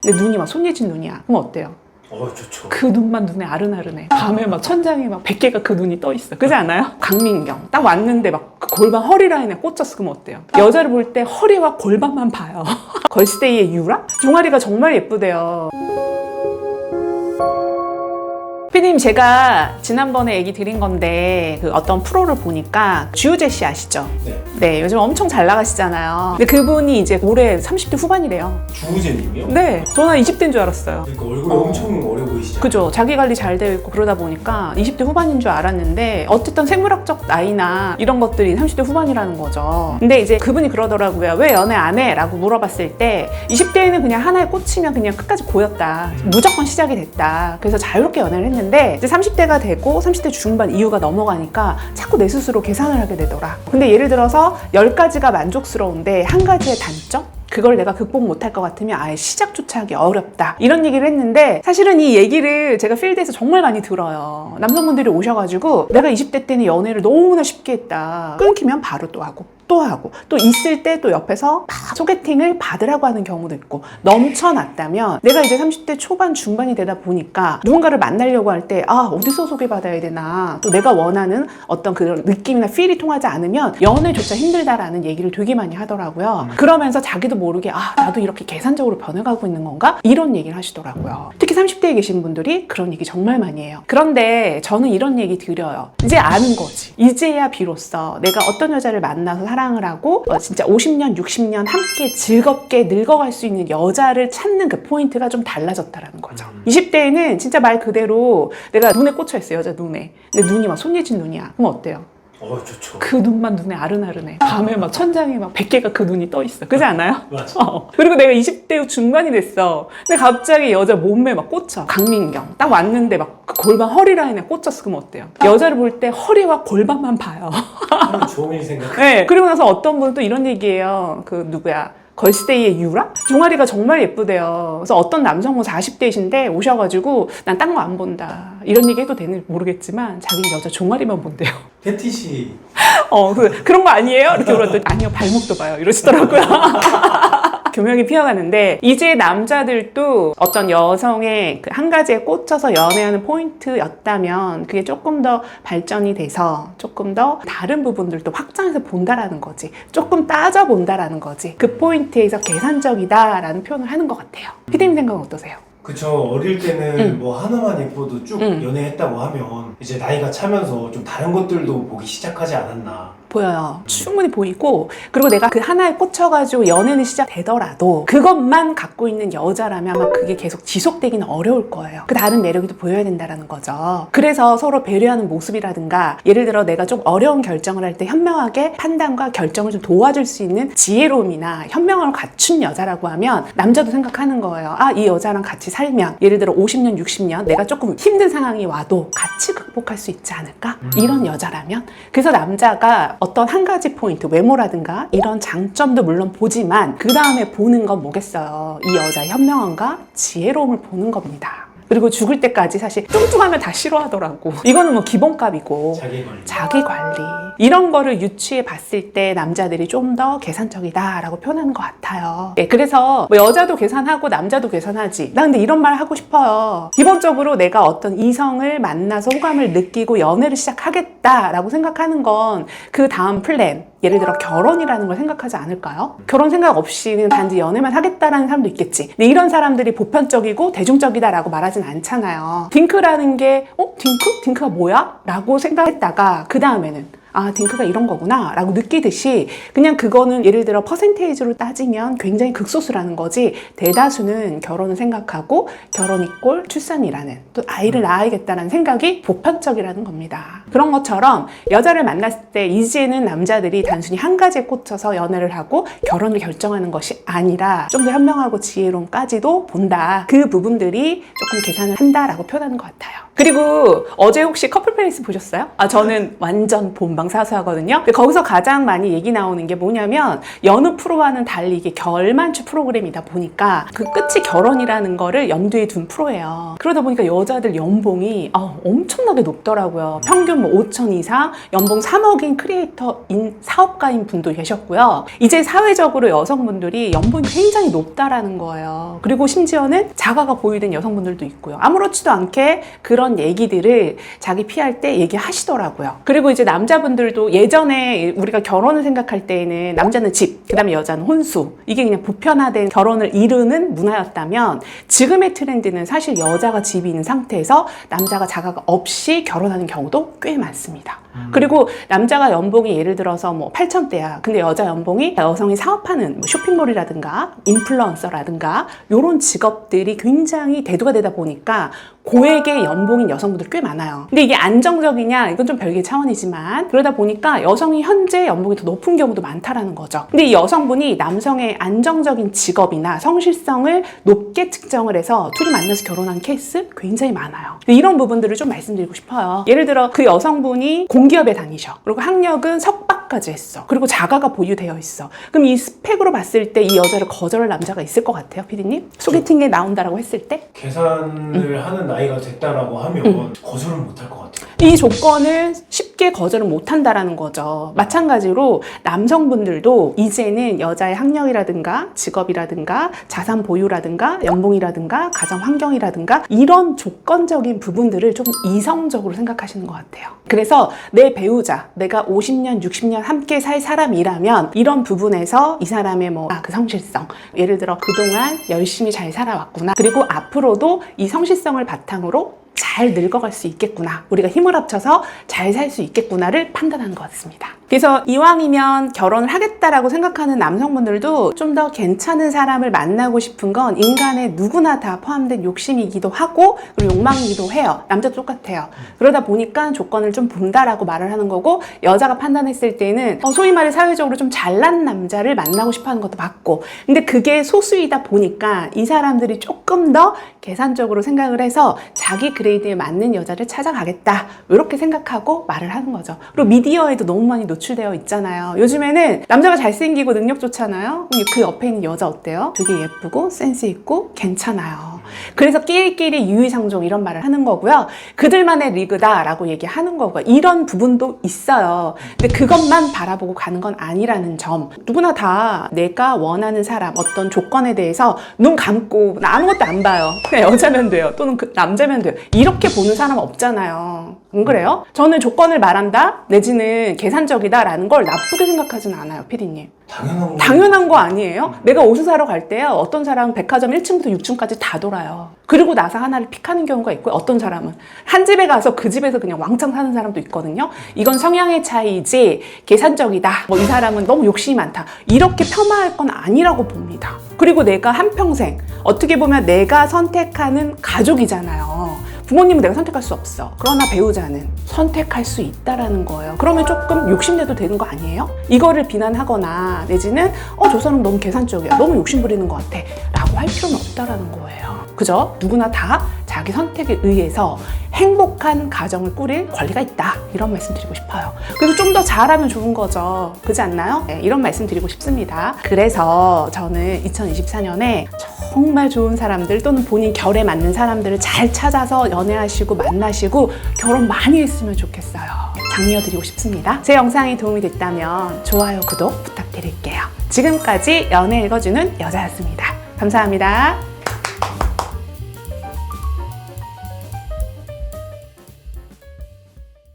근데 눈이 막 손예진 눈이야. 그럼 어때요? 좋죠. 그 눈만 눈에 아른아른해. 밤에 막 천장에 막 100개가 그 눈이 떠 있어. 그렇지 않아요? 강민경 딱 왔는데 막 그 골반 허리 라인에 꽂혔어. 그럼 어때요? 여자를 볼 때 허리와 골반만 봐요. 걸스데이의 유라? 종아리가 정말 예쁘대요. 피디님, 제가 지난번에 얘기 드린 건데 그 어떤 프로를 보니까 주우재 씨 아시죠? 네. 네, 요즘 엄청 잘 나가시잖아요. 근데 그분이 이제 올해 30대 후반이래요. 주우재님이요? 네, 저는 20대인 줄 알았어요. 그러니까 얼굴이 엄청 어려 보이시죠? 그죠. 자기 관리 잘 되어 있고 그러다 보니까 20대 후반인 줄 알았는데 어쨌든 생물학적 나이나 이런 것들이 30대 후반이라는 거죠. 근데 이제 그분이 그러더라고요. 왜 연애 안 해? 라고 물어봤을 때 20대에는 그냥 하나에 꽂히면 그냥 끝까지 고였다. 무조건 시작이 됐다. 그래서 자유롭게 연애를 했는데 이제 30대가 되고 30대 중반 이후가 넘어가니까 자꾸 내 스스로 계산을 하게 되더라. 근데 예를 들어서 10가지가 만족스러운데 한 가지의 단점? 그걸 내가 극복 못할 것 같으면 아예 시작조차 하기 어렵다. 이런 얘기를 했는데 사실은 이 얘기를 제가 필드에서 정말 많이 들어요. 남성분들이 오셔가지고 내가 20대 때는 연애를 너무나 쉽게 했다. 끊기면 바로 또 하고 또 있을 때 또 옆에서 막 소개팅을 받으라고 하는 경우도 있고 넘쳐났다면 내가 이제 30대 초반 중반이 되다 보니까 누군가를 만나려고 할 때 어디서 소개받아야 되나 또 내가 원하는 어떤 그런 느낌이나 필이 통하지 않으면 연애조차 힘들다라는 얘기를 되게 많이 하더라고요. 그러면서 자기도 모르게 나도 이렇게 계산적으로 변해가고 있는 건가? 이런 얘기를 하시더라고요. 특히 30대에 계신 분들이 그런 얘기 정말 많이 해요. 그런데 저는 이런 얘기 드려요. 이제 아는 거지. 이제야 비로소 내가 어떤 여자를 만나서 사랑을 하고 진짜 50년, 60년 함께 즐겁게 늙어갈 수 있는 여자를 찾는 그 포인트가 좀 달라졌다라는 거죠. 20대에는 진짜 말 그대로 내가 눈에 꽂혀 있어요. 여자 눈에. 근데 눈이 막 손예진 눈이야. 그럼 어때요? 좋죠. 그 눈만 눈에 아른아른해. 밤에 막 천장에 막 100개가 그 눈이 떠 있어. 그렇지 않아요? 맞아. 그리고 내가 20대 중반이 됐어. 근데 갑자기 여자 몸매에 막 꽂혀. 강민경 딱 왔는데 막 그 골반 허리 라인에 꽂혔어. 그럼 어때요? 여자를 볼 때 허리와 골반만 봐요. 좋은 생각. 네. 그리고 나서 어떤 분은 또 이런 얘기예요. 그 누구야? 걸스데이의 유라? 종아리가 정말 예쁘대요. 그래서 어떤 남성분 40대이신데 오셔가지고 난 딴 거 안 본다. 이런 얘기 해도 되는지 모르겠지만 자기는 여자 종아리만 본대요. 패티시. 그런 거 아니에요? 이렇게 물었더니 아니요, 발목도 봐요. 이러시더라고요. 교명이 피어가는데 이제 남자들도 어떤 여성의 그 한 가지에 꽂혀서 연애하는 포인트였다면 그게 조금 더 발전이 돼서 조금 더 다른 부분들도 확장해서 본다라는 거지. 조금 따져본다라는 거지. 그 포인트에서 계산적이다라는 표현을 하는 것 같아요. 피디님 생각은 어떠세요? 그쵸. 어릴 때는 뭐 하나만 예뻐도 쭉 연애했다고 하면 이제 나이가 차면서 좀 다른 것들도 보기 시작하지 않았나. 보여요. 충분히 보이고, 그리고 내가 그 하나에 꽂혀가지고 연애는 시작되더라도 그것만 갖고 있는 여자라면 아마 그게 계속 지속되기는 어려울 거예요. 그 다른 매력이 또 보여야 된다는 거죠. 그래서 서로 배려하는 모습이라든가, 예를 들어 내가 좀 어려운 결정을 할 때 현명하게 판단과 결정을 좀 도와줄 수 있는 지혜로움이나 현명함을 갖춘 여자라고 하면 남자도 생각하는 거예요. 이 여자랑 같이 살면 예를 들어 50년, 60년 내가 조금 힘든 상황이 와도 같이 극복할 수 있지 않을까? 이런 여자라면. 그래서 남자가 어떤 한 가지 포인트, 외모라든가 이런 장점도 물론 보지만 그 다음에 보는 건 뭐겠어요? 이 여자의 현명함과 지혜로움을 보는 겁니다. 그리고 죽을 때까지 사실 뚱뚱하면 다 싫어하더라고. 이거는 뭐 기본값이고 자기 관리 이런 거를 유추해 봤을 때 남자들이 좀 더 계산적이다라고 표현하는 것 같아요. 네, 그래서 뭐 여자도 계산하고 남자도 계산하지. 나 근데 이런 말 하고 싶어요. 기본적으로 내가 어떤 이성을 만나서 호감을 느끼고 연애를 시작하겠다라고 생각하는 건 그 다음 플랜, 예를 들어 결혼이라는 걸 생각하지 않을까요? 결혼 생각 없이 그냥 단지 연애만 하겠다라는 사람도 있겠지. 근데 이런 사람들이 보편적이고 대중적이다라고 말하진 않잖아요. 딩크라는 게 딩크? 딩크가 뭐야? 라고 생각했다가 그 다음에는 딩크가 이런 거구나 라고 느끼듯이 그냥 그거는 예를 들어 퍼센테이지로 따지면 굉장히 극소수라는 거지, 대다수는 결혼을 생각하고 결혼 이꼴 출산이라는, 또 아이를 낳아야겠다는 생각이 보편적이라는 겁니다. 그런 것처럼 여자를 만났을 때 이제는 남자들이 단순히 한 가지에 꽂혀서 연애를 하고 결혼을 결정하는 것이 아니라 좀 더 현명하고 지혜로움까지도 본다. 그 부분들이 조금 계산을 한다라고 표현하는 것 같아요. 그리고 어제 혹시 커플 페이스 보셨어요? 저는 완전 본방사수하거든요. 근데 거기서 가장 많이 얘기 나오는 게 뭐냐면 여느 프로와는 달리 이게 결만추 프로그램이다 보니까 그 끝이 결혼이라는 거를 염두에 둔 프로예요. 그러다 보니까 여자들 연봉이 엄청나게 높더라고요. 평균 뭐 5천 이상, 연봉 3억인 크리에이터인 사업가인 분도 계셨고요. 이제 사회적으로 여성분들이 연봉이 굉장히 높다라는 거예요. 그리고 심지어는 자가가 보유된 여성분들도 있고요. 아무렇지도 않게 그런 얘기들을 자기 피할 때 얘기하시더라고요. 그리고 이제 남자분들도 예전에 우리가 결혼을 생각할 때에는 남자는 집, 그 다음에 여자는 혼수, 이게 그냥 보편화된 결혼을 이루는 문화였다면 지금의 트렌드는 사실 여자가 집이 있는 상태에서 남자가 자가가 없이 결혼하는 경우도 꽤 많습니다. 그리고 남자가 연봉이 예를 들어서 뭐 8천대야. 근데 여자 연봉이 여성이 사업하는 뭐 쇼핑몰이라든가 인플루언서라든가 이런 직업들이 굉장히 대두가 되다 보니까 고액의 연봉인 여성분들 꽤 많아요. 근데 이게 안정적이냐? 이건 좀 별개의 차원이지만 그러다 보니까 여성이 현재 연봉이 더 높은 경우도 많다라는 거죠. 근데 이 여성분이 남성의 안정적인 직업이나 성실성을 높게 측정을 해서 둘이 만나서 결혼한 케이스 굉장히 많아요. 근데 이런 부분들을 좀 말씀드리고 싶어요. 예를 들어 그 여성분이 공기업에 다니셔. 그리고 학력은 석박까지 했어. 그리고 자가가 보유되어 있어. 그럼 이 스펙으로 봤을 때 이 여자를 거절할 남자가 있을 것 같아요, 피디님? 소개팅에 나온다라고 했을 때? 계산을 하는 나이가 됐다라고 하면 거절은 못할 것 같아요. 이 조건을 쉽게 거절을 못한다라는 거죠. 마찬가지로 남성분들도 이제는 여자의 학력이라든가 직업이라든가 자산 보유라든가 연봉이라든가 가정 환경이라든가 이런 조건적인 부분들을 좀 이성적으로 생각하시는 것 같아요. 그래서 내 배우자, 내가 50년, 60년 함께 살 사람이라면 이런 부분에서 이 사람의 그 성실성, 예를 들어 그동안 열심히 잘 살아왔구나. 그리고 앞으로도 이 성실성을 바탕으로 잘 늙어갈 수 있겠구나. 우리가 힘을 합쳐서 잘 살 수 있겠구나를 판단하는 것 같습니다. 그래서 이왕이면 결혼을 하겠다라고 생각하는 남성분들도 좀 더 괜찮은 사람을 만나고 싶은 건 인간의 누구나 다 포함된 욕심이기도 하고 그리고 욕망이기도 해요. 남자도 똑같아요. 그러다 보니까 조건을 좀 본다라고 말을 하는 거고 여자가 판단했을 때는 소위 말해 사회적으로 좀 잘난 남자를 만나고 싶어 하는 것도 맞고 근데 그게 소수이다 보니까 이 사람들이 조금 더 계산적으로 생각을 해서 자기 그레이드에 맞는 여자를 찾아가겠다 이렇게 생각하고 말을 하는 거죠. 그리고 미디어에도 너무 많이 노출되어 있잖아요. 요즘에는 남자가 잘생기고 능력 좋잖아요. 그럼 그 옆에 있는 여자 어때요? 되게 예쁘고 센스 있고 괜찮아요. 그래서 끼리끼리 유의상종 이런 말을 하는 거고요. 그들만의 리그다라고 얘기하는 거고요. 이런 부분도 있어요. 근데 그것만 바라보고 가는 건 아니라는 점. 누구나 다 내가 원하는 사람 어떤 조건에 대해서 눈 감고 나 아무것도 안 봐요. 그냥 여자면 돼요. 또는 남자면 돼요. 이렇게 보는 사람 없잖아요. 안 그래요? 저는 조건을 말한다 내지는 계산적이다라는 걸 나쁘게 생각하진 않아요, 피디님. 당연한 거 아니에요? 내가 옷을 사러 갈 때요. 어떤 사람은 백화점 1층부터 6층까지 다 돌아요. 그리고 나서 하나를 픽하는 경우가 있고 어떤 사람은 한 집에 가서 그 집에서 그냥 왕창 사는 사람도 있거든요. 이건 성향의 차이지 계산적이다. 이 사람은 너무 욕심이 많다. 이렇게 폄하할 건 아니라고 봅니다. 그리고 내가 한평생 어떻게 보면 내가 선택하는 가족이잖아요. 부모님은 내가 선택할 수 없어. 그러나 배우자는 선택할 수 있다라는 거예요. 그러면 조금 욕심내도 되는 거 아니에요? 이거를 비난하거나 내지는 저 사람 너무 계산적이야. 너무 욕심 부리는 것 같아. 라고 할 필요는 없다라는 거예요. 그죠? 누구나 다 자기 선택에 의해서 행복한 가정을 꾸릴 권리가 있다. 이런 말씀 드리고 싶어요. 그래서 좀 더 잘하면 좋은 거죠. 그렇지 않나요? 네, 이런 말씀 드리고 싶습니다. 그래서 저는 2024년에 정말 좋은 사람들 또는 본인 결에 맞는 사람들을 잘 찾아서 연애하시고 만나시고 결혼 많이 했으면 좋겠어요. 장려 드리고 싶습니다. 제 영상이 도움이 됐다면 좋아요, 구독 부탁드릴게요. 지금까지 연애 읽어주는 여자였습니다. 감사합니다.